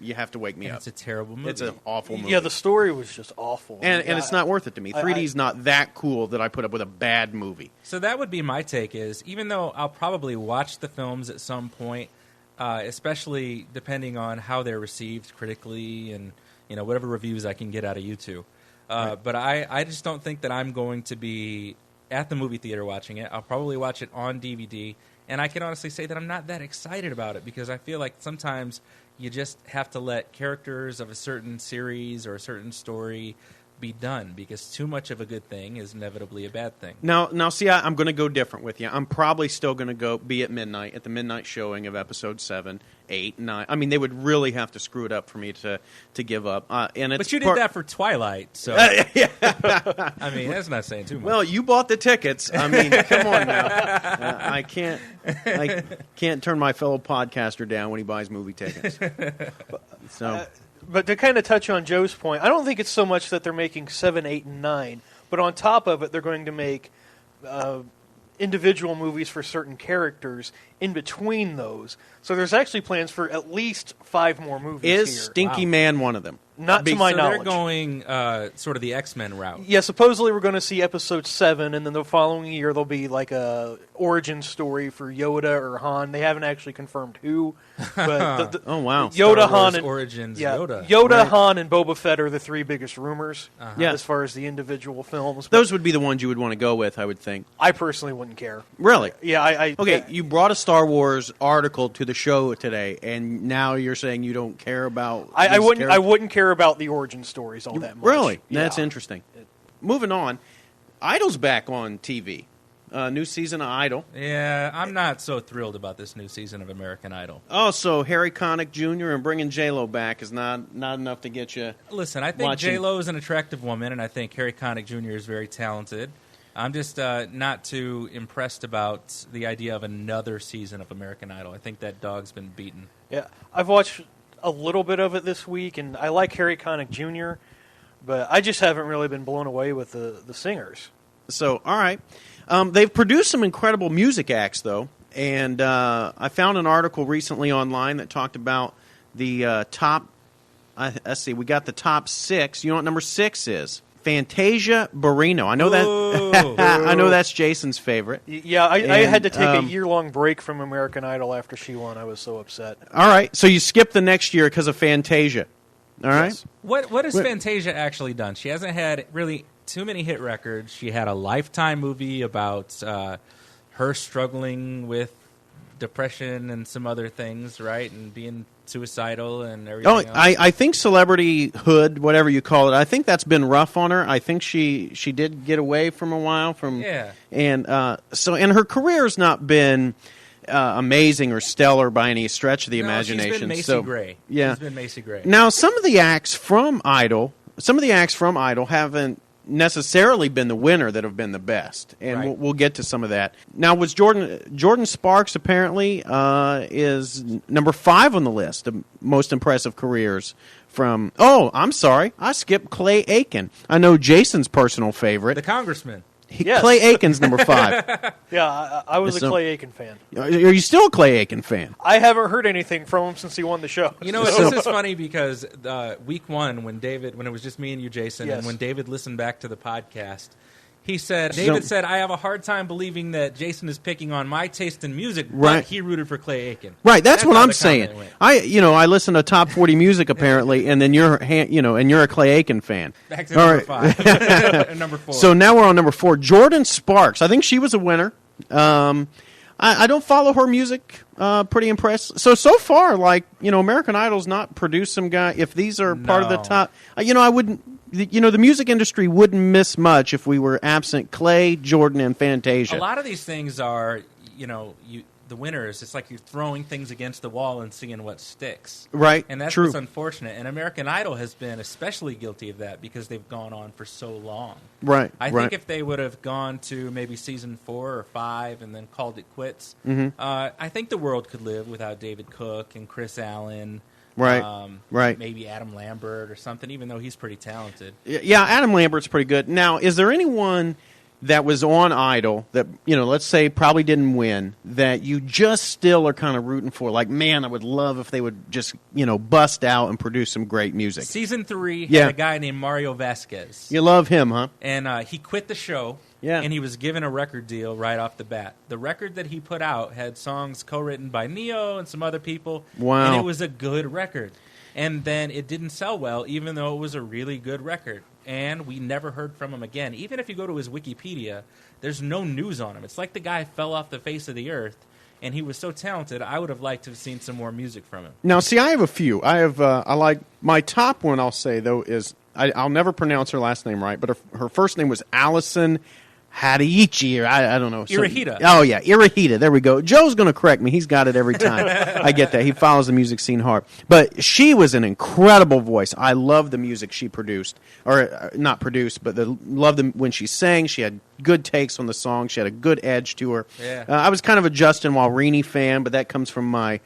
you have to wake me up. It's a terrible movie. It's an awful movie. Yeah, the story was just awful. And it's not worth it to me. 3D's not that cool that I put up with a bad movie. So that would be my take is, even though I'll probably watch the films at some point, especially depending on how they're received critically and whatever reviews I can get out of YouTube. But I just don't think that I'm going to be at the movie theater watching it. I'll probably watch it on DVD. And I can honestly say that I'm not that excited about it, because I feel like sometimes you just have to let characters of a certain series or a certain story be done, because too much of a good thing is inevitably a bad thing. Now, see, I'm going to go different with you. I'm probably still going to be at midnight, at the midnight showing of Episode 7, 8, 9. I mean, they would really have to screw it up for me to give up. But you did that for Twilight, so I mean, that's not saying too much. Well, you bought the tickets. I mean, come on now. I can't turn my fellow podcaster down when he buys movie tickets. So. But to kind of touch on Joe's point, I don't think it's so much that they're making 7, 8, and 9, But on top of it, they're going to make individual movies for certain characters in between those. So there's actually plans for at least 5 more movies here. Is Stinky Man one of them? Not to my so knowledge. they're going sort of the X-Men route. Yeah, supposedly we're going to see episode 7, and then the following year there'll be like a origin story for Yoda or Han. They haven't actually confirmed who, but Oh, wow. Yoda, Star Han, Wars and Origins yeah, Yoda. Right. Han, and Boba Fett are the 3 biggest rumors Yeah. as far as the individual films. But Those would be the ones you would want to go with, I would think. I personally wouldn't care. Really? Yeah, I Okay, you brought a Star Wars article to the show today, and now you're saying you don't care about. I these wouldn't. I characters? wouldn't care about the origin stories all that much. Really? Yeah. That's interesting. Moving on, Idol's back on TV. New season of Idol. Yeah, I'm not so thrilled about this new season of American Idol. Oh, so Harry Connick Jr. and bringing J-Lo back is not enough to get you. Listen, I think Watching- J-Lo is an attractive woman, and I think Harry Connick Jr. is very talented. I'm just not too impressed about the idea of another season of American Idol. I think that dog's been beaten. Yeah, I've watched a little bit of it this week, and I like Harry Connick Jr., but I just haven't really been blown away with the singers. So, all right. They've produced some incredible music acts, though, and I found an article recently online that talked about the top. Let's see, we got the top 6. You know what number 6 is? Fantasia Barrino. I know that. I know that's Jason's favorite. Yeah, I And, had to take a year-long break from American Idol after she won. I was so upset. All right, so you skipped the next year because of Fantasia. All right. Yes. What has Fantasia actually done? She hasn't had really too many hit records. She had a Lifetime movie about her struggling with depression and some other things, right? And being suicidal and everything else. I think celebrityhood, whatever you call it, I think that's been rough on her. I think she did get away from a while from. Yeah. And and her career's not been amazing or stellar by any stretch of the imagination. She's been Macy so, Gray. Yeah. She's been Macy Gray. Now, some of the acts from Idol haven't necessarily been the winner that have been the best, and Right. we'll get to some of that. Now, was Jordan Sparks apparently is number 5 on the list of most impressive careers from. Oh, I'm sorry, I skipped Clay Aiken. I know Jason's personal favorite. The Congressman. Yes. Clay Aiken's number 5. Yeah, I was a So- Clay Aiken fan. Are you still a Clay Aiken fan? I haven't heard anything from him since he won the show. You know, So- this is funny because week 1, when it was just me and you, Jason, Yes. and when David listened back to the podcast, David said, I have a hard time believing that Jason is picking on my taste in music, Right. but he rooted for Clay Aiken. Right, that's what how I'm the saying. comment went. I listen to top 40 music apparently, and then you're a Clay Aiken fan. Back to All number right. 5. Number 4. So now we're on number 4. Jordan Sparks. I think she was a winner. I don't follow her music. Pretty impressed. So far, American Idol's not produced some guy. If these are part of the No. top, I wouldn't. The music industry wouldn't miss much if we were absent Clay, Jordan, and Fantasia. A lot of these things are, the winners. It's like you're throwing things against the wall and seeing what sticks. Right. And that's True. what's unfortunate. And American Idol has been especially guilty of that because they've gone on for so long. Right. I right. think if they would have gone to maybe season 4 or 5 and then called it quits, Mm-hmm. I think the world could live without David Cook and Chris Allen. Right, right. Maybe Adam Lambert or something, even though he's pretty talented. Yeah, Adam Lambert's pretty good. Now, is there anyone that was on Idol that, let's say probably didn't win, that you just still are kind of rooting for? Like, man, I would love if they would just, bust out and produce some great music. Season 3 Yeah. had a guy named Mario Vasquez. You love him, huh? And he quit the show, Yeah. and he was given a record deal right off the bat. The record that he put out had songs co-written by Neo and some other people, Wow. and it was a good record. And then it didn't sell well, even though it was a really good record. And we never heard from him again. Even if you go to his Wikipedia, there's no news on him. It's like the guy fell off the face of the earth, and he was so talented, I would have liked to have seen some more music from him. Now, see, I have a few. I like my top one. I'll say though is I'll never pronounce her last name right, but her first name was Allison Hadiichi, or I don't know. Irahita. Oh, yeah, Irahita. There we go. Joe's going to correct me. He's got it every time. I get that. He follows the music scene hard. But she was an incredible voice. I love the music she produced. Or not produced, but loved them when she sang. She had good takes on the song. She had a good edge to her. Yeah. I was kind of a Justin Walrini fan, but that comes from my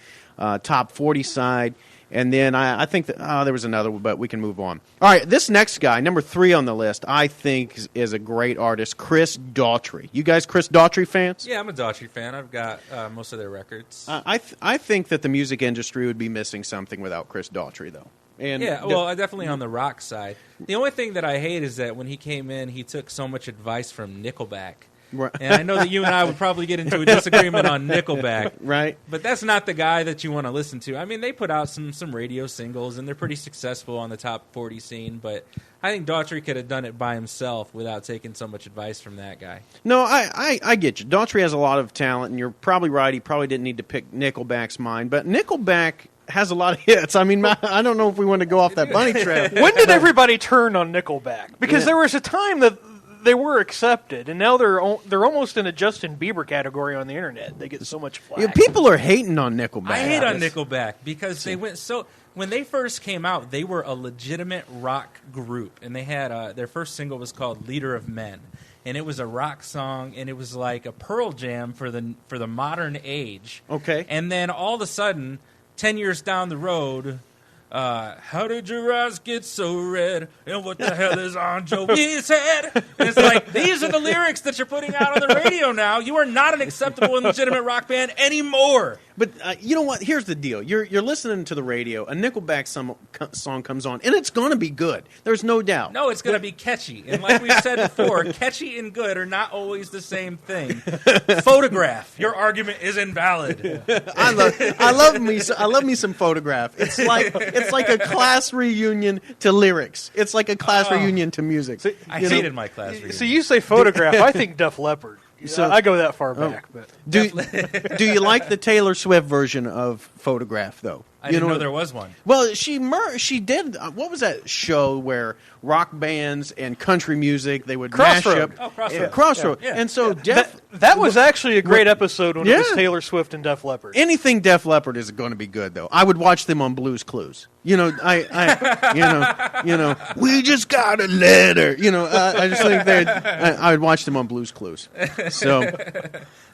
top 40 side. And then I think that there was another one, but we can move on. All right, this next guy, number 3 on the list, I think is a great artist, Chris Daughtry. You guys Chris Daughtry fans? Yeah, I'm a Daughtry fan. I've got most of their records. I think that the music industry would be missing something without Chris Daughtry, though. And yeah, well, definitely on the rock side. The only thing that I hate is that when he came in, he took so much advice from Nickelback. Right. And I know that you and I would probably get into a disagreement on Nickelback. Right. But that's not the guy that you want to listen to. I mean, they put out some radio singles, and they're pretty successful on the top 40 scene, but I think Daughtry could have done it by himself without taking so much advice from that guy. No, I get you. Daughtry has a lot of talent, and you're probably right. He probably didn't need to pick Nickelback's mind, but Nickelback has a lot of hits. I mean, I don't know if we want to go off that bunny trail. When did everybody turn on Nickelback? Because there was a time that they were accepted, and now they're almost in a Justin Bieber category on the internet. They get so much flack. Yeah, people are hating on Nickelback. I hate on Nickelback because they went so... When they first came out, they were a legitimate rock group, and they had their first single was called "Leader of Men," and it was a rock song, and it was like a Pearl Jam for the modern age. Okay, and then all of a sudden, 10 years down the road. How did your eyes get so red? And what the hell is on Joey's head? And it's like, these are the lyrics that you're putting out on the radio now. You are not an acceptable and legitimate rock band anymore. But you know what? Here's the deal. You're listening to the radio. A Nickelback song comes on, and it's going to be good. There's no doubt. No, it's going to be catchy. And like we've said before, catchy and good are not always the same thing. Photograph. Your argument is invalid. I love me some Photograph. It's like a class reunion to lyrics. It's like a class reunion to music. So, I hated my class reunion. So you say Photograph. I think Def Leppard. So I go that far back. But do you like the Taylor Swift version of Photograph, though? I didn't know there was one. Well, she did. What was that show where rock bands and country music they would Crossroad. mash up? Oh, Crossroad. Crossroad. Yeah. And so that was actually a great episode when it was Taylor Swift and Def Leppard. Anything Def Leppard is going to be good, though. I would watch them on Blue's Clues. You know, we just got a letter. You know, I just think I would watch them on Blue's Clues. So.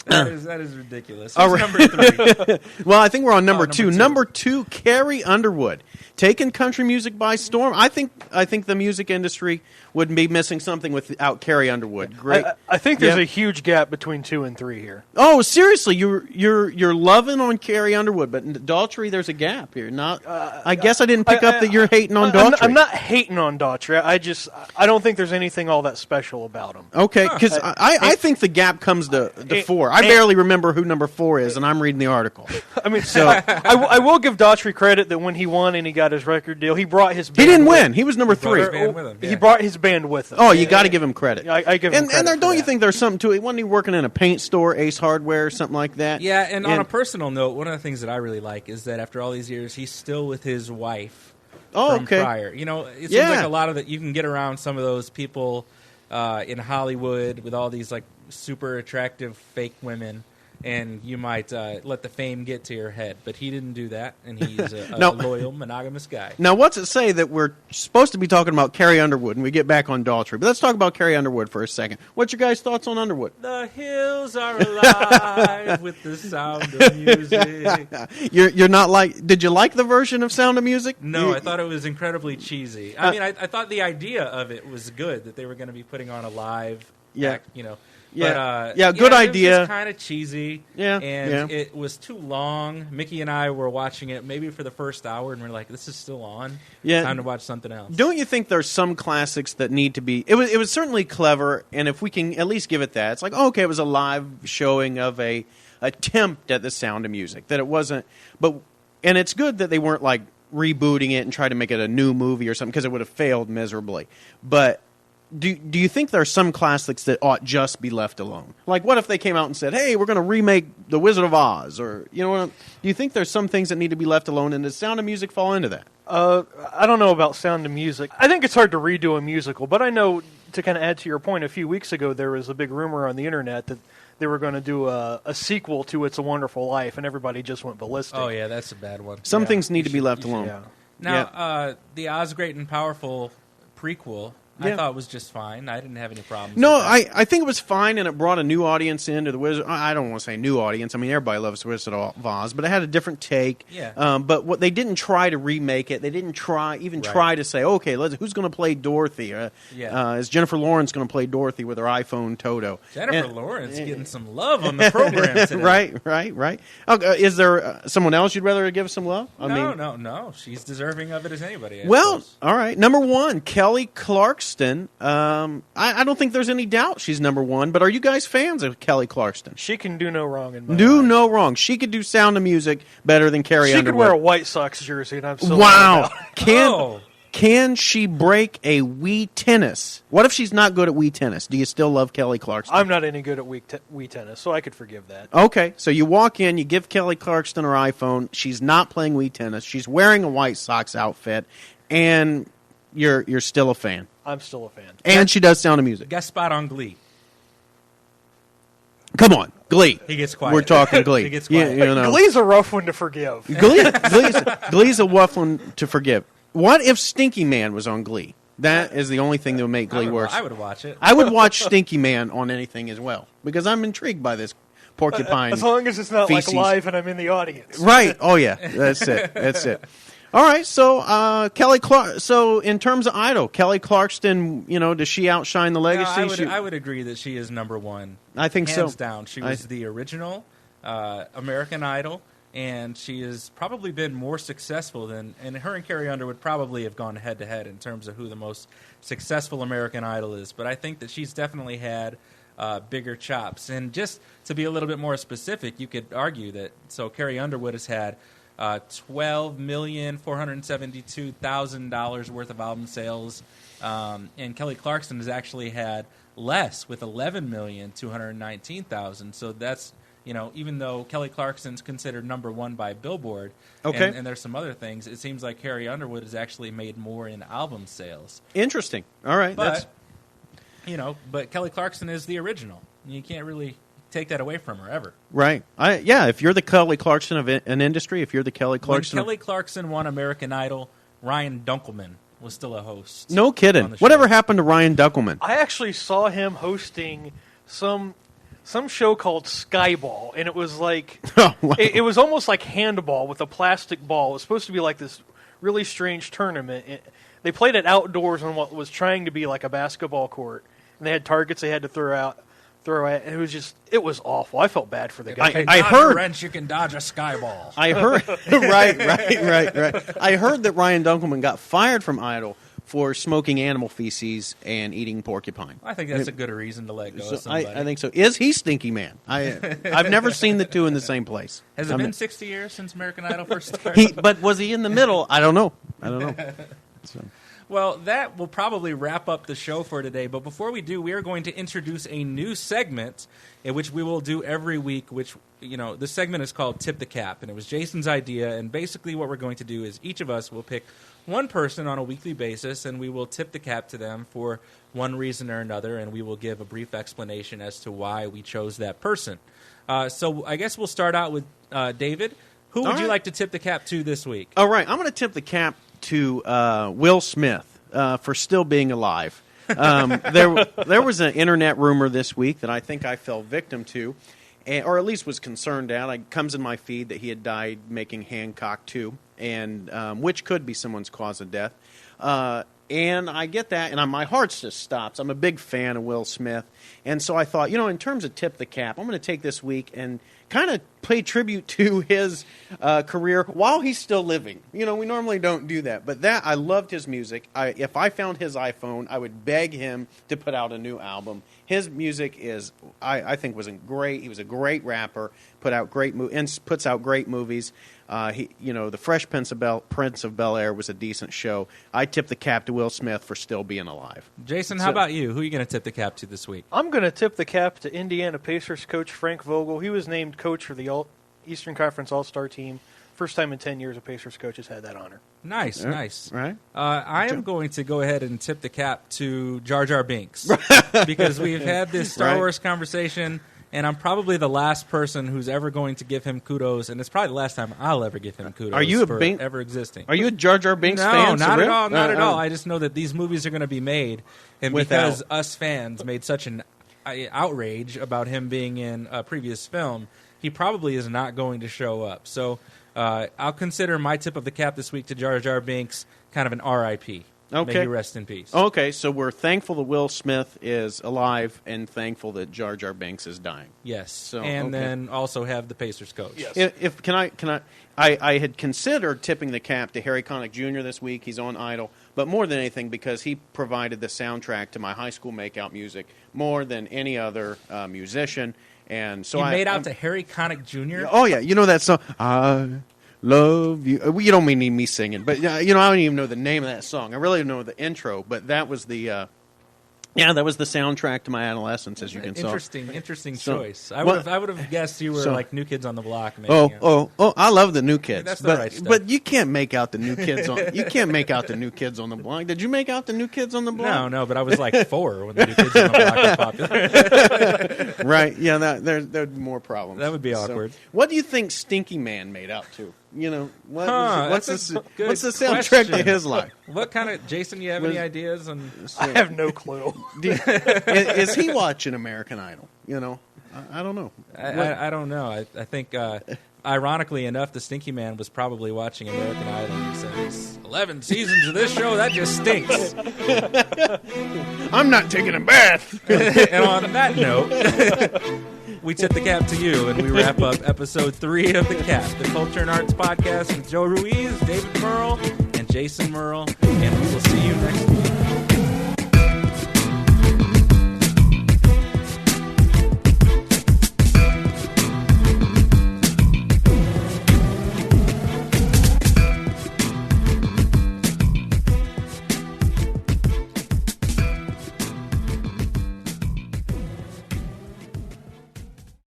That is ridiculous. Who's number 3? Well, I think we're on number 2. 2. Number 2, Carrie Underwood. Taking country music by storm. I think the music industry would be missing something without Carrie Underwood. Great. I think there's a huge gap between 2 and 3 here. Oh, seriously, you're loving on Carrie Underwood, but Daughtry, there's a gap here. Not. I guess I didn't pick up that you're hating on Daughtry. I'm not hating on Daughtry. I don't think there's anything all that special about him. Okay, because I think the gap comes to 4. I barely remember who number 4 is, and I'm reading the article. I mean, so I will give Daughtry credit that when he won and he got his record deal, he brought his band. He didn't win. He was number 3. He brought his band with him. Oh, you got to give him credit. I give him credit. And don't you think there's something to it? Wasn't he working in a paint store, Ace Hardware, something like that? Yeah, and on a personal note, one of the things that I really like is that after all these years, he's still with his wife from prior. You know, it seems like a lot of that you can get around some of those people in Hollywood with all these like super attractive fake women. And you might let the fame get to your head. But he didn't do that, and he's a loyal, monogamous guy. Now, what's it say that we're supposed to be talking about Carrie Underwood, and we get back on Daughtry? But let's talk about Carrie Underwood for a second. What's your guys' thoughts on Underwood? The hills are alive with the sound of music. You're not like... Did you like the version of Sound of Music? No, I thought it was incredibly cheesy. I mean, I thought the idea of it was good, that they were going to be putting on a live act, you know. Yeah, but, good idea. It was kind of cheesy. And it was too long. Mickey and I were watching it maybe for the first hour, and we're like, "This is still on. Time to watch something else." Don't you think there's some classics that need to be? It was certainly clever, and if we can at least give it that, it's like okay, it was a live showing of a attempt at the Sound of Music. That it wasn't, and it's good that they weren't like rebooting it and trying to make it a new movie or something because it would have failed miserably. But Do you think there are some classics that ought just be left alone? Like, what if they came out and said, "Hey, we're going to remake The Wizard of Oz," or do you think there's some things that need to be left alone, and does Sound of Music fall into that? I don't know about Sound of Music. I think it's hard to redo a musical, but I know to kind of add to your point, a few weeks ago there was a big rumor on the internet that they were going to do a sequel to It's a Wonderful Life, and everybody just went ballistic. Oh yeah, that's a bad one. Some things need to be left alone. Now, the Oz Great and Powerful prequel. I thought was just fine. I didn't have any problems. No, with that. I think it was fine, and it brought a new audience into the Wizard. I don't want to say new audience. I mean, everybody loves Wizard of Oz, but it had a different take. Yeah. But what they didn't try to remake it. They didn't try to say, okay, who's going to play Dorothy? Is Jennifer Lawrence going to play Dorothy with her iPhone Toto? Jennifer Lawrence getting some love on the program today. Right. Is there someone else you'd rather give some love? No. She's deserving of it as anybody. I Well, suppose. all right. Number one, Kelly Clarkson. I don't think there's any doubt she's number one, but are you guys fans of Kelly Clarkson? She can do no wrong in my Do eyes. no wrong. She could do Sound of Music better than Carrie She Underwood. could wear a White Sox jersey, and I'm so Wow. Oh. Can she break a Wii tennis? What if she's not good at Wii tennis? Do you still love Kelly Clarkson? I'm not any good at Wii tennis, so I could forgive that. Okay, so you walk in, you give Kelly Clarkson her iPhone. She's not playing Wii tennis. She's wearing a White Sox outfit, and you're still a fan. I'm still a fan. And she does Sound of Music. Guest spot on Glee. Come on, Glee. He gets quiet. We're talking Glee. He gets quiet. Glee's a rough one to forgive. Glee's a rough one to forgive. What if Stinky Man was on Glee? That is the only thing that would make Glee worse. I would watch it. I would watch Stinky Man on anything as well because I'm intrigued by this porcupine. As long as it's not feces. like live and I'm in the audience. Right. Oh yeah. That's it. All right. So Kelly Clark. So in terms of Idol, Kelly Clarkson. Does she outshine the No, legacy? I would agree that she is number one. I think so. Hands down. She was the original American Idol. And she has probably been more successful than, and her and Carrie Underwood probably have gone head to head in terms of who the most successful American Idol is. But I think that she's definitely had bigger chops. And just to be a little bit more specific, you could argue that Carrie Underwood has had $12,472,000 worth of album sales, and Kelly Clarkson has actually had less with $11,219,000. So that's. Even though Kelly Clarkson's considered number one by Billboard, okay, and there's some other things, it seems like Carrie Underwood has actually made more in album sales. Interesting. All right, but Kelly Clarkson is the original. You can't really take that away from her ever. Right. If you're the Kelly Clarkson of an industry, if you're the Kelly Clarkson, when Kelly Clarkson won American Idol, Ryan Dunkelman was still a host. No kidding. Whatever happened to Ryan Dunkelman? I actually saw him hosting some show called Skyball, and it was like it was almost like handball with a plastic ball. It was supposed to be like this really strange tournament. They played it outdoors on what was trying to be like a basketball court, and they had targets they had to throw at. And it was awful. I felt bad for the guy. I heard a wrench, you can dodge a skyball. I heard right. I heard that Ryan Dunkelman got fired from Idol for smoking animal feces and eating porcupine. I think that's a good reason to let go of somebody. I think so. Is he Stinky Man? I've never seen the two in the same place. Has it been 60 years since American Idol first started? But was he in the middle? I don't know. So. Well, that will probably wrap up the show for today. But before we do, we are going to introduce a new segment, in which we will do every week, which, this segment is called Tip the Cap. And it was Jason's idea. And basically what we're going to do is each of us will pick one person on a weekly basis, and we will tip the cap to them for one reason or another, and we will give a brief explanation as to why we chose that person. So I guess we'll start out with David. Who would you like to tip the cap to this week? All right, I'm going to tip the cap to Will Smith for still being alive. There was an internet rumor this week that I think I fell victim to, or at least was concerned at. It comes in my feed that he had died making Hancock 2, and which could be someone's cause of death. And I get that, and my heart just stops. I'm a big fan of Will Smith. And so I thought, in terms of tip the cap, I'm going to take this week and kind of pay tribute to his career while he's still living. We normally don't do that. But I loved his music. If I found his iPhone, I would beg him to put out a new album. His music I think, was great. He was a great rapper, puts out great movies. The Fresh Prince of Bel-Air was a decent show. I tip the cap to Will Smith for still being alive. Jason, how about you? Who are you going to tip the cap to this week? I'm going to tip the cap to Indiana Pacers coach Frank Vogel. He was named coach for the Eastern Conference All-Star team. First time in 10 years a Pacers coach has had that honor. Nice. Right. I am going to go ahead and tip the cap to Jar Jar Binks because we've had this Star Wars conversation, and I'm probably the last person who's ever going to give him kudos, and it's probably the last time I'll ever give him kudos. Are you for ever existing? Are you a Jar Jar Binks fan? No, not at all. Not at all. I just know that these movies are going to be made, and because us fans made such an outrage about him being in a previous film, he probably is not going to show up. So I'll consider my tip of the cap this week to Jar Jar Binks kind of an R.I.P. Okay. May he rest in peace. Okay, so we're thankful that Will Smith is alive and thankful that Jar Jar Binks is dying. Yes. So, and then also have the Pacers coach. Yes. If I had considered tipping the cap to Harry Connick Jr. this week. He's on Idol, but more than anything because he provided the soundtrack to my high school makeout music more than any other musician. And so you made out to Harry Connick Jr.? Oh yeah, you know that song. I love you. You don't need me singing, but I don't even know the name of that song. I really don't know the intro, but that was the that was the soundtrack to my adolescence, as you can tell. Interesting choice. I would have guessed you were like New Kids on the Block. Maybe, I love the New Kids. That's the right stuff. But you can't make out the New Kids on. You can't make out the New Kids on the Block. Did you make out the New Kids on the Block? No, but I was like 4 when the New Kids on the Block were popular. Right? Yeah, there'd be more problems. That would be awkward. So, what do you think Stinky Man made out to? What's the soundtrack question. to his life? What kind of Jason? You have any ideas? I have no clue. Is he watching American Idol? I don't know. I don't know. I think, ironically enough, the Stinky Man was probably watching American Idol. He says, 11 seasons of this show, that just stinks. I'm not taking a bath. And on that note, we tip the cap to you, and we wrap up episode 3 of The Cap, the Culture and Arts Podcast with Joe Ruiz, David Merle, and Jason Merle. And we will see